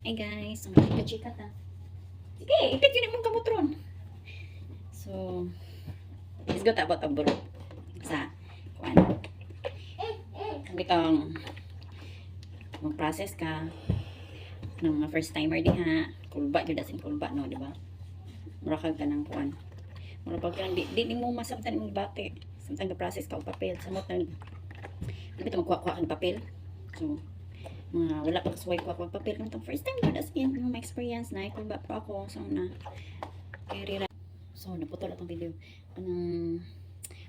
Hi guys, chika-chika ta. Sige, ipit yun mong kamutron. So, let's go ta about abroad. Sa, kuan. Bitong mag-process ka ng mga first timer diha. Kulba, yun dasin kulba, no, di ba? Murakag ka ng kuan. Murakag ka ng, di mo masabtan mong bate. Samtang ka-process ka o papel. Samot na, di ba ito magkuha-kuha kang papel? So, mga wala pa kasuway ko ako papel kung itong first time but as in yung experience na ikulba pa ako so na kaya so naputol atong video anong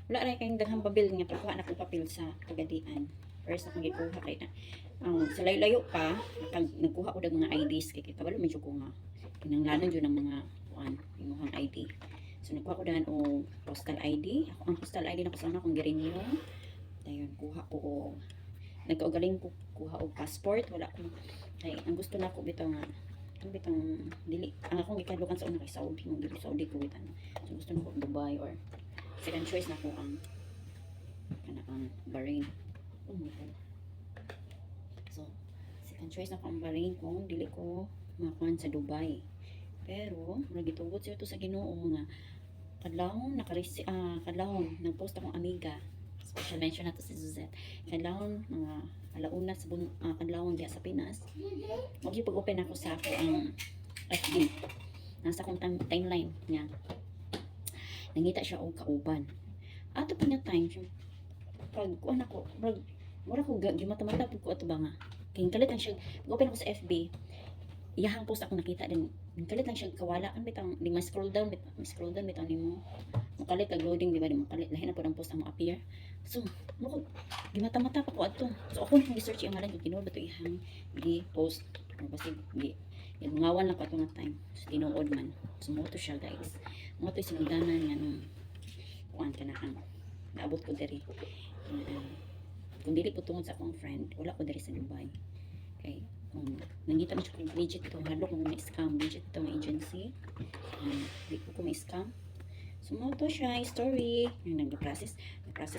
wala rin kayong daghang papel nga pagkuha na kong papel sa pagadian first akong gikuha kay na sa layo-layo pa nagkuha ko ng mga IDs kay kabalo medyo ko nga kinanglanon yun ng mga kuan imuhang ID so nagkuha ko dahan o postal ID ako ang postal ID na kasama kong girinyo dayon kuha ko o nagkaugaling ko kuha og passport wala ko kay ang gusto nako bitaw nga ang bitang dili ang akong gikadukan sa una kay Saudi mo dili Saudi ko bitan so gusto nako Dubai or second choice nako ang kanang Bahrain oh my god so second choice nako ang Bahrain kung dili ko makuan sa Dubai pero nagitugot siya to sa Ginoo nga kadlawon kadlawon nagpost akong amiga special mention nato si Suzette kadlawon mga alauna sa kadlawon diya sa Pinas wag yung pag-open ako sa ako ang FB nasa akong timeline niya nangita siya og kauban ato pa na time pag kuan ako mura ko gimata-mata pud ko ato ba nga kay kalit ang siya open ako sa FB iyahang post ako nakita din kalit lang siya kawala an bitang di scroll down bitaw nimo makalit ag loading di ba di makalit lahi na pud ang post ang mo appear so mo di mata-mata pa ko adto so ako nang research ang ngalan kung tinuod ba to ihang di post o basi di yan ngawan lang ko atong time so tinuod man so mo to siya guys mo to sinugdanan nga nung kuan kana ang naabot ko diri kung dili po tungod sa akong friend wala ko diri sa Dubai kay nangita mo siya kung legit ito hadlok kung may scam legit itong agency di ko may scam so mo to siya story yung nag-process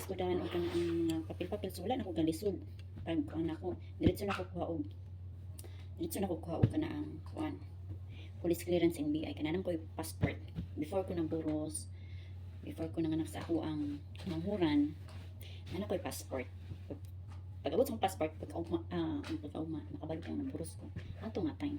ko dahil o kanang papel-papel so wala na ko galisod pag kuhan ako diretso na ko kuha og kana ang kuhan police clearance NBI kanang ko passport before ko nang buros before ko nanganak sa ako ang manghuran ano ko passport pag-abot sa passport pagkauma nakabalik ko ng buros ko ato nga time